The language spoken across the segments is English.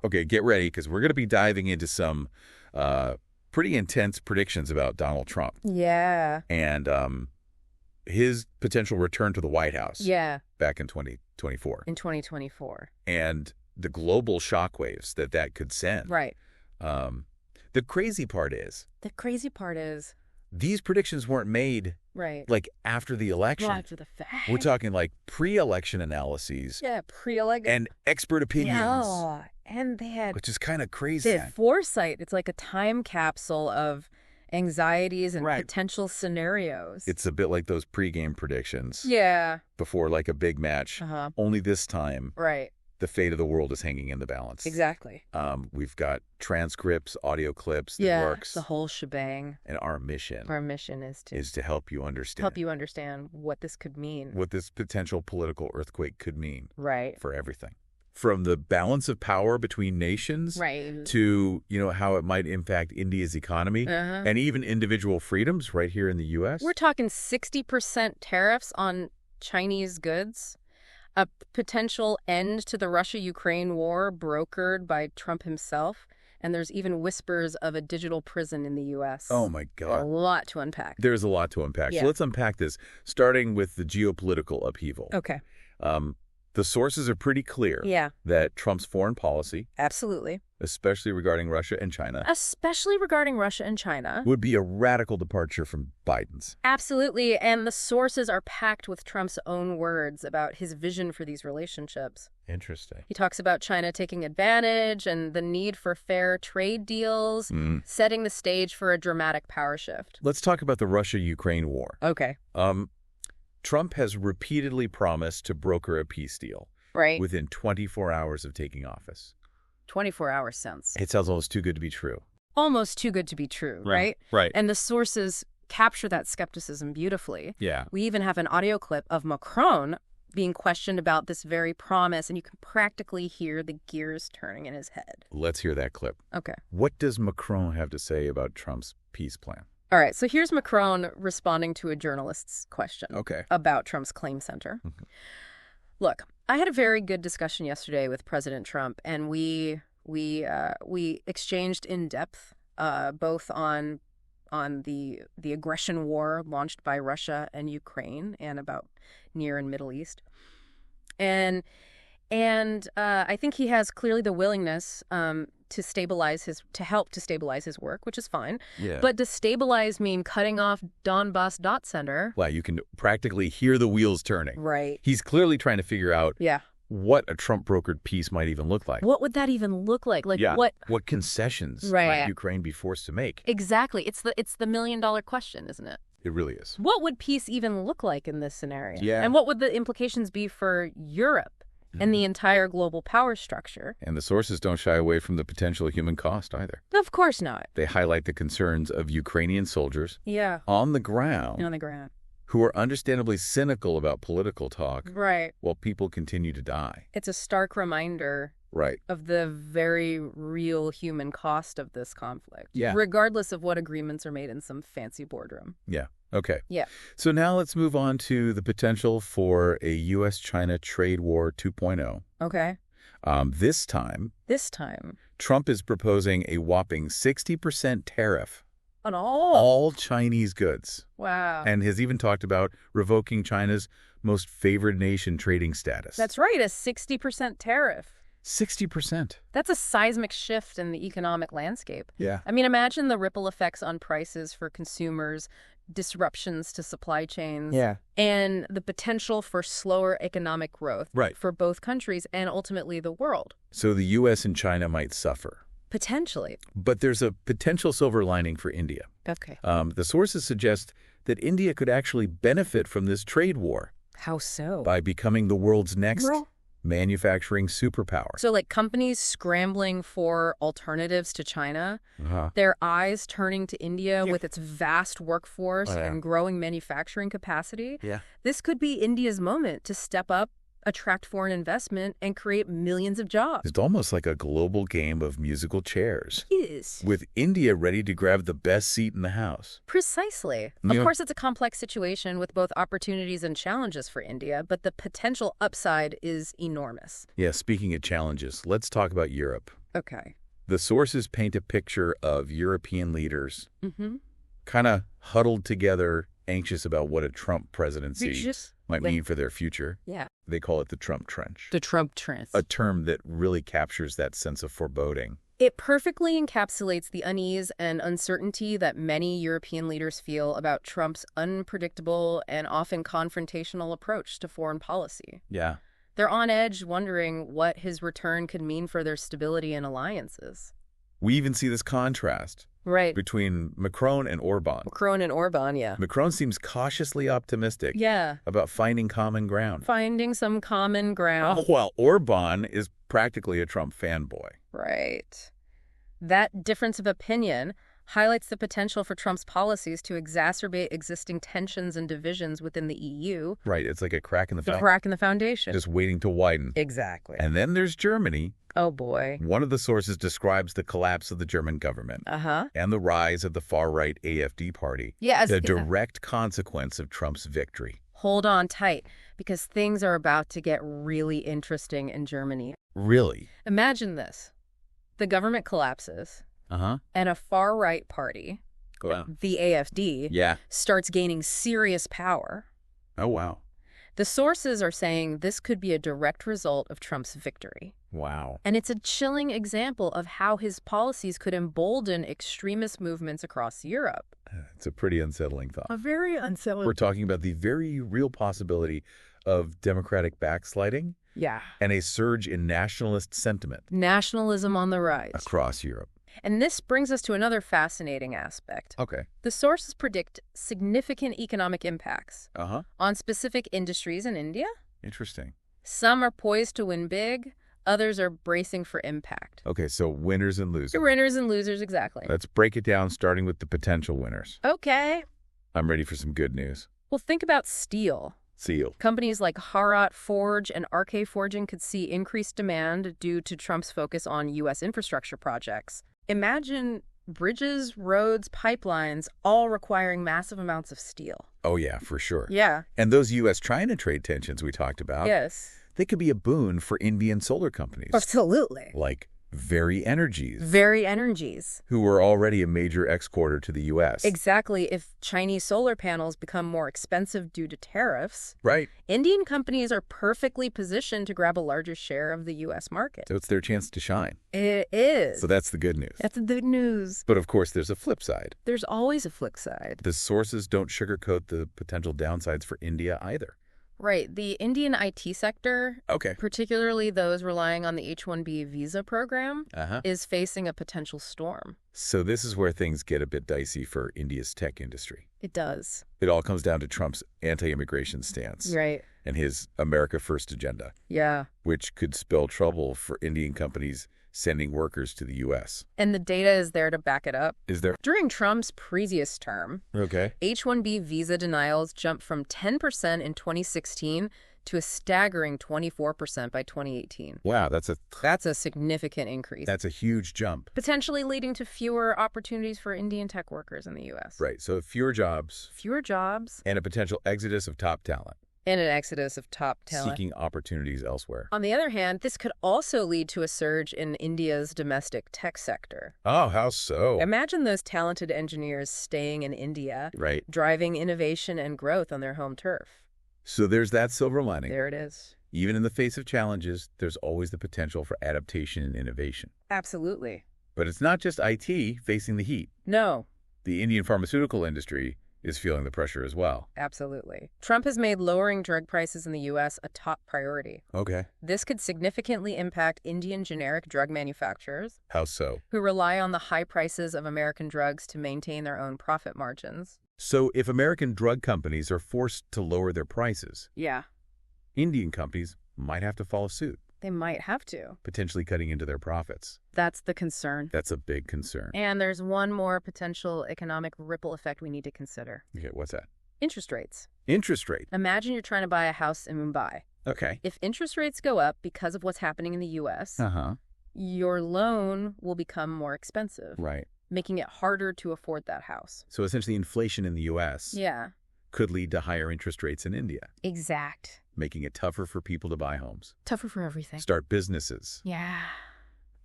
Okay, get ready, because we're going to be diving into some pretty intense predictions about Donald Trump. Yeah. And his potential return to the White House. Yeah. Back in 2024. In 2024. And the global shockwaves that could send. Right. The crazy part is... these predictions weren't made like after the election. Well, after the fact. We're talking like pre-election analyses. Yeah, pre-election. And expert opinions. Yeah, and they had... which is kind of crazy. They had foresight. It's like a time capsule of anxieties and potential scenarios. It's a bit like those pregame predictions. Yeah. Before like a big match. Only this time. Right. The fate of the world is hanging in the balance. Exactly. We've got transcripts, audio clips, the works. The whole shebang. And our mission is to help you understand. Help you understand what this could mean. What this potential political earthquake could mean. Right. For everything. From the balance of power between nations to, how it might impact India's economy and even individual freedoms right here in the U.S. We're talking 60% tariffs on Chinese goods. A potential end to the Russia-Ukraine war brokered by Trump himself. And there's even whispers of a digital prison in the U.S. Oh, my God. A lot to unpack. There's a lot to unpack. So let's unpack this, starting with the geopolitical upheaval. Okay. The sources are pretty clear that Trump's foreign policy, absolutely, especially regarding Russia and China, would be a radical departure from Biden's. Absolutely. And the sources are packed with Trump's own words about his vision for these relationships. Interesting. He talks about China taking advantage and the need for fair trade deals, setting the stage for a dramatic power shift. Let's talk about the Russia-Ukraine war. Okay. Trump has repeatedly promised to broker a peace deal within 24 hours of taking office. 24 hours sounds... It sounds almost too good to be true. Almost too good to be true, right? Right. And the sources capture that skepticism beautifully. Yeah. We even have an audio clip of Macron being questioned about this very promise, and you can practically hear the gears turning in his head. Let's hear that clip. Okay. What does Macron have to say about Trump's peace plan? All right, so here's Macron responding to a journalist's question about Trump's claim center. Look, I had a very good discussion yesterday with President Trump, and we exchanged in depth both on the aggression war launched by Russia and Ukraine and about Near and Middle East. And I think he has clearly the willingness to help to stabilize his work, which is fine. Yeah. But destabilize mean cutting off Donbas dot center. Wow, you can practically hear the wheels turning. Right. He's clearly trying to figure out what a Trump-brokered peace might even look like. What would that even look like? What concessions might Ukraine be forced to make? Exactly. It's the million-dollar question, isn't it? It really is. What would peace even look like in this scenario? Yeah. And what would the implications be for Europe and the entire global power structure? And the sources don't shy away from the potential human cost either. Of course not. They highlight the concerns of Ukrainian soldiers on the ground who are understandably cynical about political talk while people continue to die. It's a stark reminder of the very real human cost of this conflict, regardless of what agreements are made in some fancy boardroom. Yeah. Okay. Yeah. So now let's move on to the potential for a U.S.-China trade war 2.0. Okay. This time, Trump is proposing a whopping 60% tariff on all Chinese goods. Wow. And has even talked about revoking China's most favored nation trading status. That's right, a 60% tariff. 60%. That's a seismic shift in the economic landscape. Yeah. I mean, imagine the ripple effects on prices for consumers, disruptions to supply chains, and the potential for slower economic growth for both countries and ultimately the world. So the U.S. and China might suffer. Potentially. But there's a potential silver lining for India. Okay. The sources suggest that India could actually benefit from this trade war. How so? By becoming the world's next manufacturing superpower. So like companies scrambling for alternatives to China, their eyes turning to India with its vast workforce and growing manufacturing capacity. Yeah. This could be India's moment to step up, attract foreign investment, and create millions of jobs. It's almost like a global game of musical chairs. It is. With India ready to grab the best seat in the house. Precisely. Of course, it's a complex situation with both opportunities and challenges for India, but the potential upside is enormous. Yeah, speaking of challenges, let's talk about Europe. Okay. The sources paint a picture of European leaders kind of huddled together, anxious about what a Trump presidency might mean for their future. Yeah. They call it the Trump trench. The Trump trench. A term that really captures that sense of foreboding. It perfectly encapsulates the unease and uncertainty that many European leaders feel about Trump's unpredictable and often confrontational approach to foreign policy. Yeah. They're on edge, wondering what his return could mean for their stability and alliances. We even see this contrast between Macron and Orban. Macron and Orban, yeah. Macron seems cautiously optimistic about finding common ground. Finding some common ground. While Orban is practically a Trump fanboy. Right. That difference of opinion highlights the potential for Trump's policies to exacerbate existing tensions and divisions within the EU. Right, it's like a crack in the foundation. Crack in the foundation. Just waiting to widen. Exactly. And then there's Germany. Oh, boy. One of the sources describes the collapse of the German government and the rise of the far-right AfD party. Yes. The direct consequence of Trump's victory. Hold on tight, because things are about to get really interesting in Germany. Really? Imagine this. The government collapses. And a far-right party, the AfD, starts gaining serious power. Oh, wow. The sources are saying this could be a direct result of Trump's victory. Wow. And it's a chilling example of how his policies could embolden extremist movements across Europe. It's a pretty unsettling thought. A very unsettling. We're talking about the very real possibility of democratic backsliding. Yeah. And a surge in nationalist sentiment. Nationalism on the rise. Across Europe. And this brings us to another fascinating aspect. Okay. The sources predict significant economic impacts on specific industries in India. Interesting. Some are poised to win big. Others are bracing for impact. Okay, so winners and losers. Winners and losers, exactly. Let's break it down, starting with the potential winners. Okay. I'm ready for some good news. Well, think about steel. Companies like Harat Forge and RK Forging could see increased demand due to Trump's focus on U.S. infrastructure projects. Imagine bridges, roads, pipelines, all requiring massive amounts of steel. Oh, yeah, for sure. Yeah. And those U.S.-China trade tensions we talked about. Yes. They could be a boon for Indian solar companies. Absolutely. Like Very Energies. Very Energies. Who were already a major exporter to the U.S. Exactly. If Chinese solar panels become more expensive due to tariffs, right, Indian companies are perfectly positioned to grab a larger share of the U.S. market. So it's their chance to shine. It is. So that's the good news. That's the good news. But of course, there's a flip side. There's always a flip side. The sources don't sugarcoat the potential downsides for India either. Right. The Indian IT sector, particularly those relying on the H-1B visa program, is facing a potential storm. So this is where things get a bit dicey for India's tech industry. It does. It all comes down to Trump's anti-immigration stance. Right. And his America First agenda. Yeah. Which could spell trouble for Indian companies sending workers to the U.S. And the data is there to back it up. Is there? During Trump's previous term, H-1B visa denials jumped from 10% in 2016 to a staggering 24% by 2018. Wow, that's a significant increase. That's a huge jump. Potentially leading to fewer opportunities for Indian tech workers in the U.S. Right, so fewer jobs. Fewer jobs. And a potential exodus of top talent. And an exodus of top talent. Seeking opportunities elsewhere. On the other hand, this could also lead to a surge in India's domestic tech sector. Oh, how so? Imagine those talented engineers staying in India, driving innovation and growth on their home turf. So there's that silver lining. There it is. Even in the face of challenges, there's always the potential for adaptation and innovation. Absolutely. But it's not just IT facing the heat. No. The Indian pharmaceutical industry is feeling the pressure as well. Absolutely. Trump has made lowering drug prices in the U.S. a top priority. Okay. This could significantly impact Indian generic drug manufacturers. How so? Who rely on the high prices of American drugs to maintain their own profit margins. So if American drug companies are forced to lower their prices, Indian companies might have to follow suit. They might have to. Potentially cutting into their profits. That's the concern. That's a big concern. And there's one more potential economic ripple effect we need to consider. Okay, what's that? Interest rates. Interest rate? Imagine you're trying to buy a house in Mumbai. Okay. If interest rates go up because of what's happening in the U.S., your loan will become more expensive. Right. Making it harder to afford that house. So essentially inflation in the U.S. Could lead to higher interest rates in India. Exact. Making it tougher for people to buy homes. Tougher for everything. Start businesses. Yeah.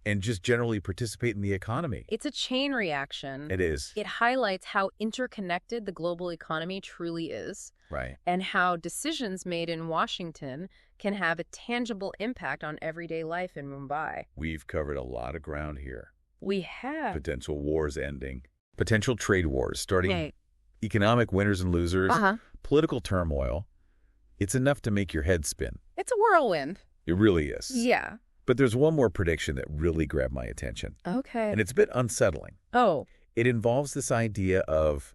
and just generally participate in the economy. It's a chain reaction. It is. It highlights how interconnected the global economy truly is. Right. And how decisions made in Washington can have a tangible impact on everyday life in Mumbai. We've covered a lot of ground here. We have. Potential wars ending. Potential trade wars starting. Right. Economic winners and losers. Political turmoil. It's enough to make your head spin. It's a whirlwind. It really is. Yeah. But there's one more prediction that really grabbed my attention. Okay. And it's a bit unsettling. Oh. It involves this idea of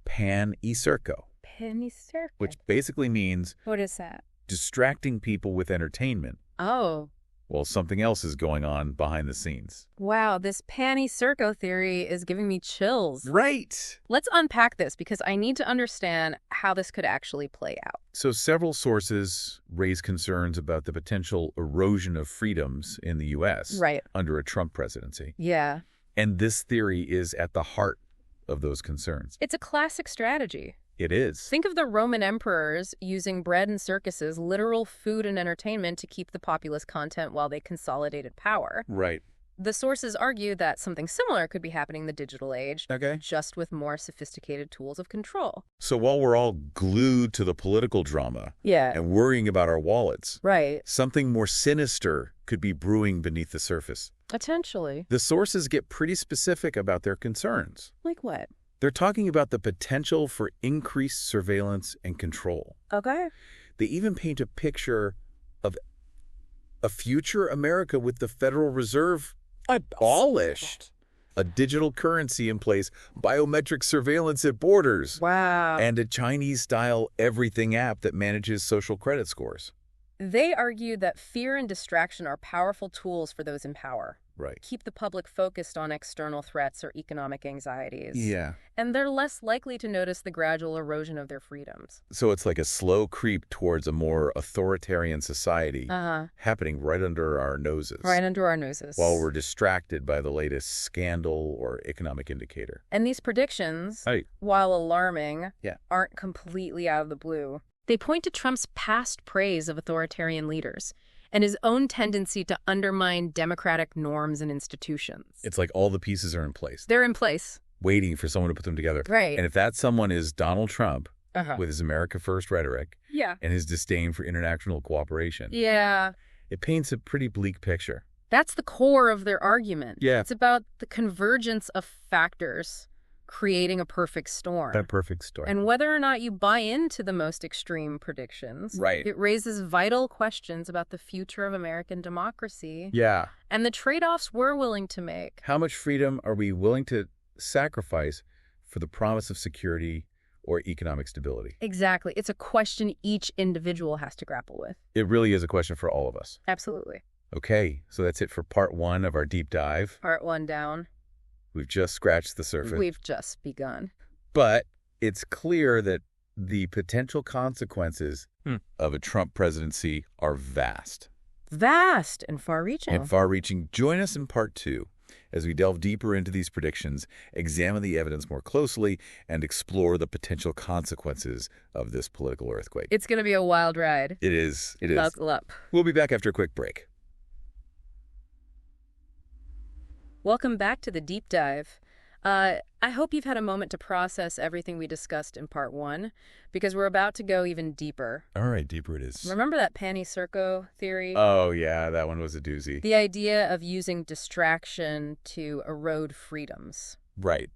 pan-e-circo. Pan-e-circo. Which basically means... What is that? Distracting people with entertainment. Oh. While something else is going on behind the scenes. Wow, this pan-e-circo theory is giving me chills. Right. Let's unpack this because I need to understand how this could actually play out. So several sources raise concerns about the potential erosion of freedoms in the U.S. Right. Under a Trump presidency. Yeah. And this theory is at the heart of those concerns. It's a classic strategy. It is. Think of the Roman emperors using bread and circuses, literal food and entertainment to keep the populace content while they consolidated power. Right. The sources argue that something similar could be happening in the digital age, just with more sophisticated tools of control. So while we're all glued to the political drama and worrying about our wallets, something more sinister could be brewing beneath the surface. Potentially. The sources get pretty specific about their concerns. Like what? They're talking about the potential for increased surveillance and control. Okay. They even paint a picture of a future America with the Federal Reserve abolished, a digital currency in place, biometric surveillance at borders, and a Chinese-style everything app that manages social credit scores. They argue that fear and distraction are powerful tools for those in power. Right. Keep the public focused on external threats or economic anxieties. Yeah. And they're less likely to notice the gradual erosion of their freedoms. So it's like a slow creep towards a more authoritarian society happening right under our noses. Right under our noses. While we're distracted by the latest scandal or economic indicator. And these predictions, while alarming, aren't completely out of the blue. They point to Trump's past praise of authoritarian leaders and his own tendency to undermine democratic norms and institutions. It's like all the pieces are in place. They're in place. Waiting for someone to put them together. Right. And if that someone is Donald Trump with his America First rhetoric and his disdain for international cooperation, it paints a pretty bleak picture. That's the core of their argument. Yeah. It's about the convergence of factors creating a perfect storm. That perfect storm. And whether or not you buy into the most extreme predictions, it raises vital questions about the future of American democracy. Yeah. And the trade-offs we're willing to make. How much freedom are we willing to sacrifice for the promise of security or economic stability? Exactly. It's a question each individual has to grapple with. It really is a question for all of us. Absolutely. Okay, so that's it for part 1 of our deep dive. Part 1 down. We've just scratched the surface. We've just begun. But it's clear that the potential consequences of a Trump presidency are vast. Vast and far-reaching. And far-reaching. Join us in part 2 as we delve deeper into these predictions, examine the evidence more closely, and explore the potential consequences of this political earthquake. It's going to be a wild ride. It is. It is. Buckle up. We'll be back after a quick break. Welcome back to the Deep Dive. I hope you've had a moment to process everything we discussed in part 1, because we're about to go even deeper. All right, deeper it is. Remember that pan-e-circo theory? Oh, yeah, that one was a doozy. The idea of using distraction to erode freedoms. Right.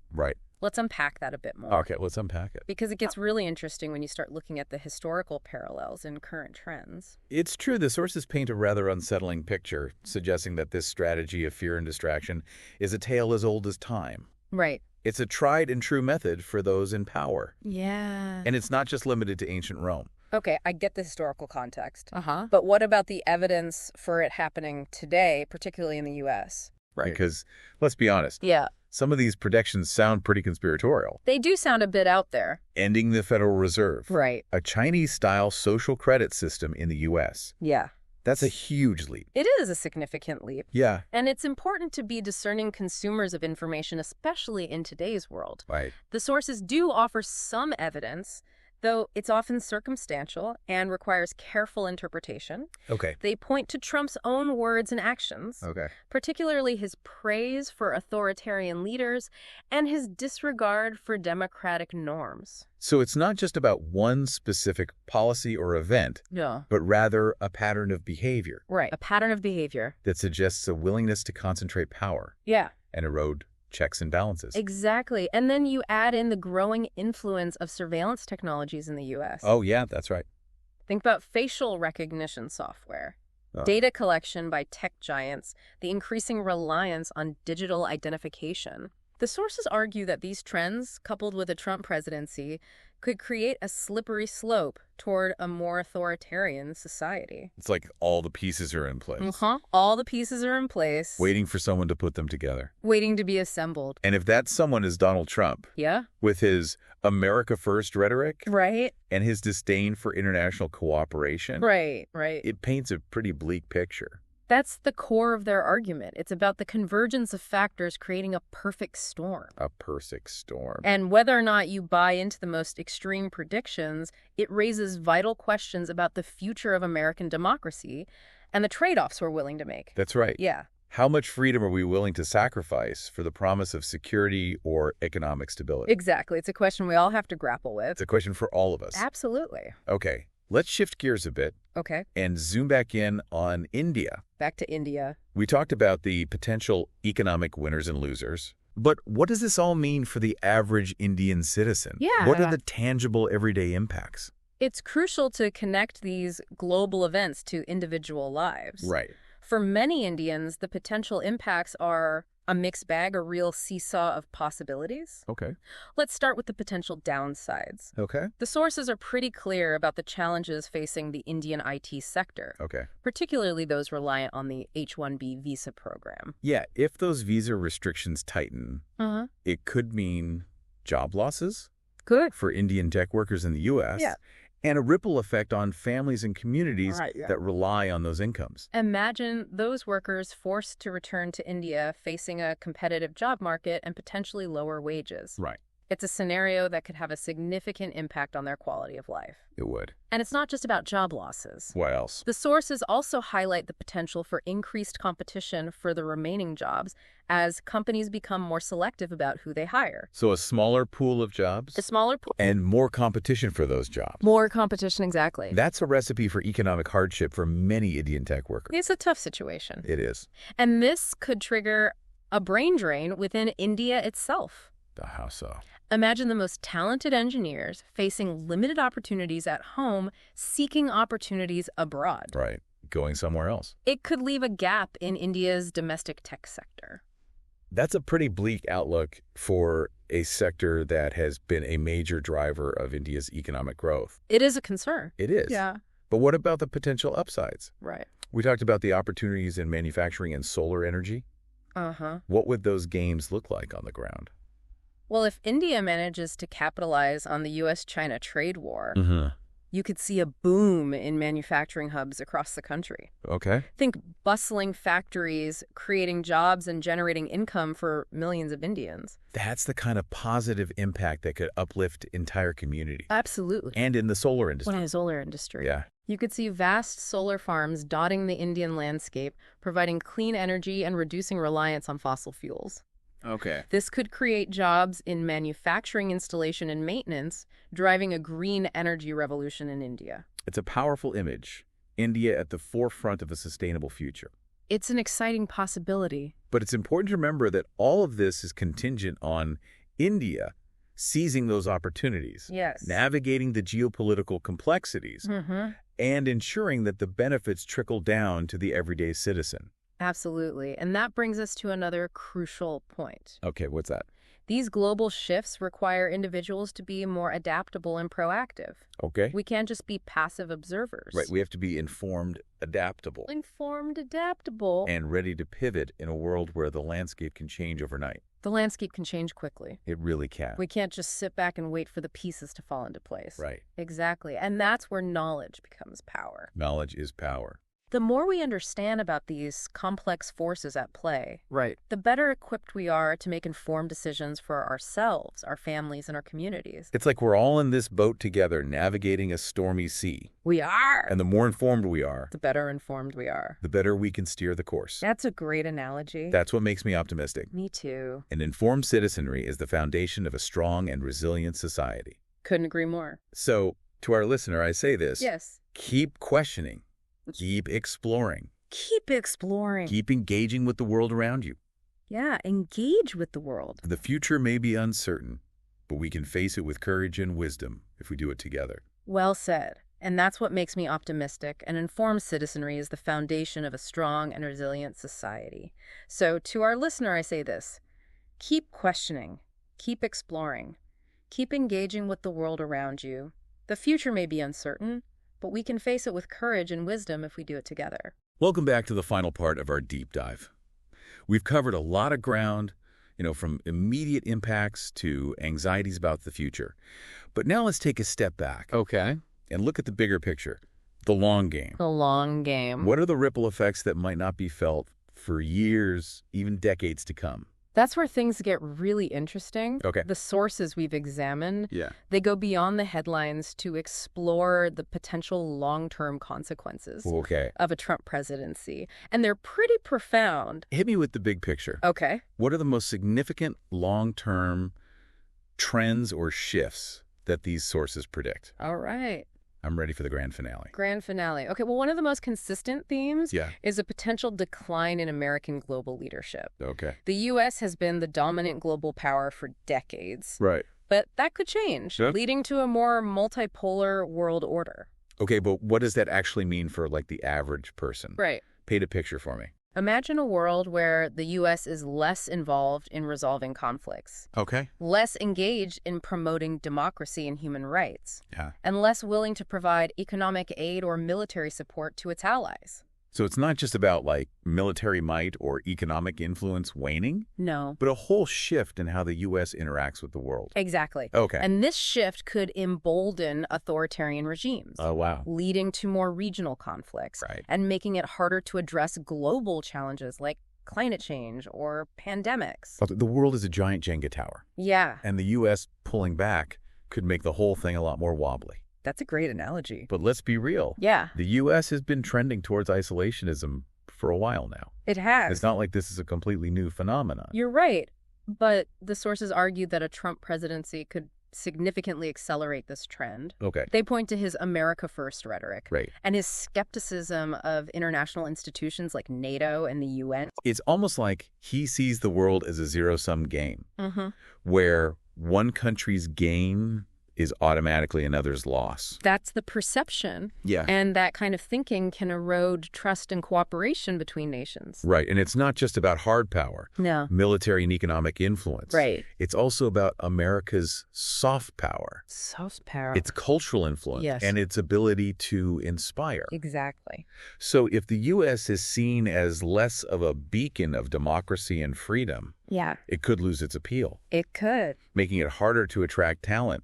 Let's unpack that a bit more. Okay, let's unpack it. Because it gets really interesting when you start looking at the historical parallels and current trends. It's true. The sources paint a rather unsettling picture, suggesting that this strategy of fear and distraction is a tale as old as time. Right. It's a tried and true method for those in power. Yeah. And it's not just limited to ancient Rome. Okay, I get the historical context. But what about the evidence for it happening today, particularly in the U.S.? Right. Because, let's be honest. Yeah. Some of these predictions sound pretty conspiratorial. They do sound a bit out there. Ending the Federal Reserve. Right. A Chinese-style social credit system in the U.S. Yeah. That's a huge leap. It is a significant leap. Yeah. And it's important to be discerning consumers of information, especially in today's world. Right. The sources do offer some evidence though it's often circumstantial and requires careful interpretation. Okay. They point to Trump's own words and actions, particularly his praise for authoritarian leaders and his disregard for democratic norms. So it's not just about one specific policy or event, but rather a pattern of behavior. Right, a pattern of behavior. That suggests a willingness to concentrate power. Yeah. And erode checks and balances. Exactly. And then you add in the growing influence of surveillance technologies in the U.S. Oh, yeah, that's right. Think about facial recognition software, data collection by tech giants, the increasing reliance on digital identification. The sources argue that these trends, coupled with a Trump presidency, could create a slippery slope toward a more authoritarian society. It's like all the pieces are in place. All the pieces are in place. Waiting for someone to put them together. Waiting to be assembled. And if that someone is Donald Trump. Yeah. With his America First rhetoric. Right. And his disdain for international cooperation. Right. It paints a pretty bleak picture. That's the core of their argument. It's about the convergence of factors creating a perfect storm. A perfect storm. And whether or not you buy into the most extreme predictions, it raises vital questions about the future of American democracy and the trade-offs we're willing to make. That's right. Yeah. How much freedom are we willing to sacrifice for the promise of security or economic stability? Exactly. It's a question we all have to grapple with. It's a question for all of us. Absolutely. Okay. Let's shift gears a bit. Okay. And zoom back in on India. Back to India. We talked about the potential economic winners and losers. But what does this all mean for the average Indian citizen? Yeah. What are the tangible everyday impacts? It's crucial to connect these global events to individual lives. Right. For many Indians, the potential impacts are a mixed bag, a real seesaw of possibilities. Okay. Let's start with the potential downsides. Okay. The sources are pretty clear about the challenges facing the Indian IT sector. Okay. Particularly those reliant on the H-1B visa program. Yeah, if those visa restrictions tighten, it could mean job losses. Good. For Indian tech workers in the U.S. Yeah. And a ripple effect on families and communities that rely on those incomes. Imagine those workers forced to return to India facing a competitive job market and potentially lower wages. Right. It's a scenario that could have a significant impact on their quality of life. It would. And it's not just about job losses. What else? The sources also highlight the potential for increased competition for the remaining jobs as companies become more selective about who they hire. So a smaller pool of jobs? A smaller pool. And more competition for those jobs. More competition, exactly. That's a recipe for economic hardship for many Indian tech workers. It's a tough situation. It is. And this could trigger a brain drain within India itself. How so? Imagine the most talented engineers facing limited opportunities at home, seeking opportunities abroad. Right. Going somewhere else. It could leave a gap in India's domestic tech sector. That's a pretty bleak outlook for a sector that has been a major driver of India's economic growth. It is a concern. It is. Yeah. But what about the potential upsides? Right. We talked about the opportunities in manufacturing and solar energy. What would those gains look like on the ground? Well, if India manages to capitalize on the U.S.-China trade war, you could see a boom in manufacturing hubs across the country. Okay. Think bustling factories, creating jobs and generating income for millions of Indians. That's the kind of positive impact that could uplift entire communities. Absolutely. And in the solar industry. In the solar industry. Yeah. You could see vast solar farms dotting the Indian landscape, providing clean energy and reducing reliance on fossil fuels. Okay. This could create jobs in manufacturing, installation, and maintenance, driving a green energy revolution in India. It's a powerful image. India at the forefront of a sustainable future. It's an exciting possibility. But it's important to remember that all of this is contingent on India seizing those opportunities. Yes. Navigating the geopolitical complexities. And ensuring that the benefits trickle down to the everyday citizen. Absolutely. And that brings us to another crucial point. Okay, what's that? These global shifts require individuals to be more adaptable and proactive. Okay. We can't just be passive observers. Right, we have to be informed, adaptable. Informed, adaptable. And ready to pivot in a world where the landscape can change overnight. The landscape can change quickly. It really can. We can't just sit back and wait for the pieces to fall into place. Right. Exactly. And that's where knowledge becomes power. Knowledge is power. The more we understand about these complex forces at play, Right. the better equipped we are to make informed decisions for ourselves, our families, and our communities. It's like we're all in this boat together navigating a stormy sea. We are! And the more informed we are, The better informed we are. the better we can steer the course. That's a great analogy. That's what makes me optimistic. Me too. An informed citizenry is the foundation of a strong and resilient society. Couldn't agree more. So, to our listener, I say this. Yes. Keep questioning. Keep exploring. Keep exploring. Keep engaging with the world around you. Yeah, engage with the world. The future may be uncertain, but we can face it with courage and wisdom if we do it together. Well said. And that's what makes me optimistic. An informed citizenry is the foundation of a strong and resilient society. So to our listener, I say this. Keep questioning. Keep exploring. Keep engaging with the world around you. The future may be uncertain, but we can face it with courage and wisdom if we do it together. Welcome back to the final part of our deep dive. We've covered a lot of ground, from immediate impacts to anxieties about the future. But now let's take a step back. Okay. And look at the bigger picture, the long game. The long game. What are the ripple effects that might not be felt for years, even decades to come? That's where things get really interesting. Okay. The sources we've examined, Yeah. they go beyond the headlines to explore the potential long-term consequences Okay. of a Trump presidency. And they're pretty profound. Hit me with the big picture. Okay. What are the most significant long-term trends or shifts that these sources predict? All right. I'm ready for the grand finale. Grand finale. Okay, well, one of the most consistent themes Yeah. is a potential decline in American global leadership. Okay. The U.S. has been the dominant global power for decades, Right. but that could change, Yeah. leading to a more multipolar world order. Okay, but what does that actually mean for, the average person? Right. Paint a picture for me. Imagine a world where the U.S. is less involved in resolving conflicts, Okay. less engaged in promoting democracy and human rights, Yeah. and less willing to provide economic aid or military support to its allies. So it's not just about, military might or economic influence waning, No. but a whole shift in how the U.S. interacts with the world. Exactly. Okay. And this shift could embolden authoritarian regimes, Oh, wow. leading to more regional conflicts, Right. and making it harder to address global challenges like climate change or pandemics. The world is a giant Jenga tower, Yeah, and the U.S. pulling back could make the whole thing a lot more wobbly. that's a great analogy. But let's be real. Yeah, The U.S. has been trending towards isolationism for a while now. it has. It's not like this is a completely new phenomenon. You're right. But the sources argue that a Trump presidency could significantly accelerate this trend. Okay. They point to his America First rhetoric Right. and his skepticism of international institutions like NATO and the UN. It's almost like he sees the world as a zero-sum game, Mm-hmm. where one country's gain is automatically another's loss. That's the perception. Yeah. And that kind of thinking can erode trust and cooperation between nations. Right. And it's not just about hard power, No. military and economic influence. Right. It's also about America's soft power, Soft power. its cultural influence, Yes. and its ability to inspire. Exactly. So if the U.S. is seen as less of a beacon of democracy and freedom, Yeah, it could lose its appeal, it could. making it harder to attract talent,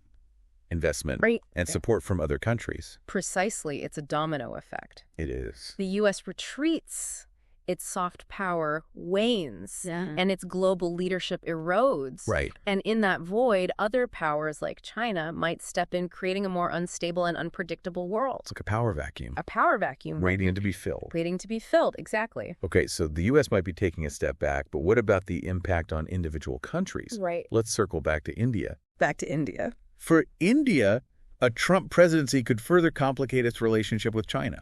investment, Right. and support from other countries. Precisely. It's a domino effect. It is. The U.S. retreats, its soft power wanes, and its global leadership erodes. Right. And in that void, other powers like China might step in, creating a more unstable and unpredictable world. It's like a power vacuum, A power vacuum. waiting to be filled. Waiting to be filled. Exactly. Okay, so the U.S. might be taking a step back, but what about the impact on individual countries? Right. Let's circle back to India. Back to India. For India, a Trump presidency could further complicate its relationship with China.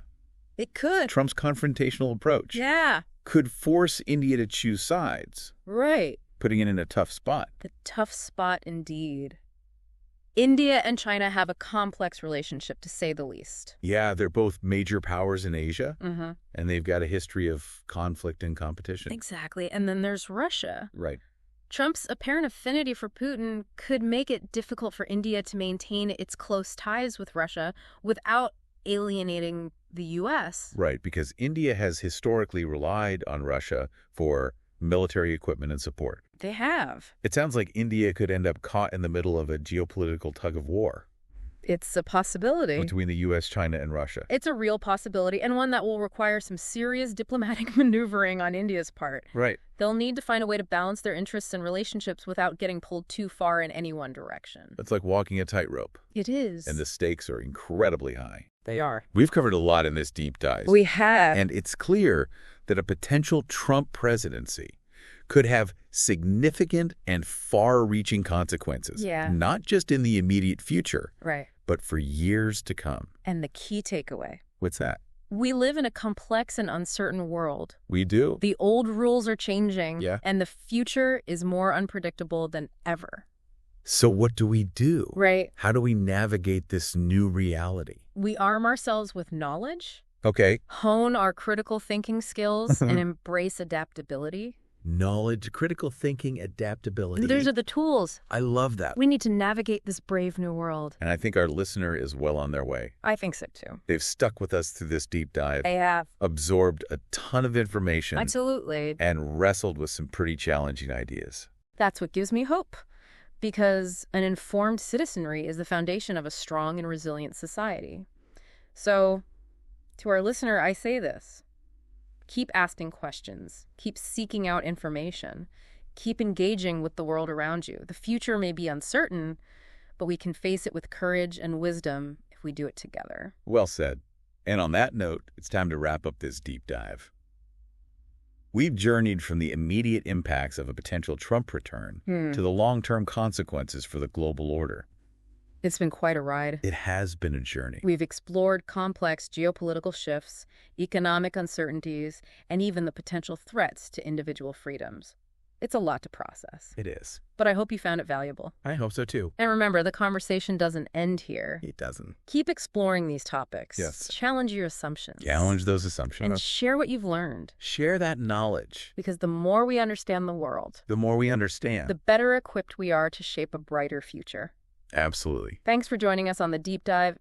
It could. Trump's confrontational approach Yeah. could force India to choose sides, Right. putting it in a tough spot. The tough spot indeed. India and China have a complex relationship, to say the least. Yeah, they're both major powers in Asia, Mm-hmm. and they've got a history of conflict and competition. Exactly. And then there's Russia. Right. Trump's apparent affinity for Putin could make it difficult for India to maintain its close ties with Russia without alienating the U.S. Right, because India has historically relied on Russia for military equipment and support. They have. It sounds like India could end up caught in the middle of a geopolitical tug of war. It's a possibility. between the U.S., China, and Russia. It's a real possibility, and one that will require some serious diplomatic maneuvering on India's part. Right. They'll need to find a way to balance their interests and relationships without getting pulled too far in any one direction. It's like walking a tightrope. It is. And the stakes are incredibly high. They are. We've covered a lot in this deep dive. We have. And it's clear that a potential Trump presidency could have significant and far-reaching consequences. Yeah. Not just in the immediate future, Right. but for years to come. And the key takeaway. What's that? We live in a complex and uncertain world. We do. The old rules are changing, Yeah. and the future is more unpredictable than ever. So what do we do? Right. How do we navigate this new reality? We arm ourselves with knowledge, Okay. hone our critical thinking skills, and embrace adaptability. Knowledge, critical thinking, adaptability. Those are the tools. I love that. We need to navigate this brave new world. And I think our listener is well on their way. I think so, too. They've stuck with us through this deep dive, They have. absorbed a ton of information, Absolutely. and wrestled with some pretty challenging ideas. That's what gives me hope. Because an informed citizenry is the foundation of a strong and resilient society. So, to our listener, I say this. Keep asking questions. Keep seeking out information. Keep engaging with the world around you. The future may be uncertain, but we can face it with courage and wisdom if we do it together. Well said. And on that note, it's time to wrap up this deep dive. We've journeyed from the immediate impacts of a potential Trump return to the long-term consequences for the global order. It's been quite a ride. It has been a journey. We've explored complex geopolitical shifts, economic uncertainties, and even the potential threats to individual freedoms. It's a lot to process. It is. But I hope you found it valuable. I hope so too. And remember, the conversation doesn't end here. It doesn't. Keep exploring these topics. Yes. Challenge your assumptions. Challenge those assumptions. And share what you've learned. Share that knowledge. Because the more we understand the world, The more we understand. the better equipped we are to shape a brighter future. Absolutely. Thanks for joining us on the Deep Dive.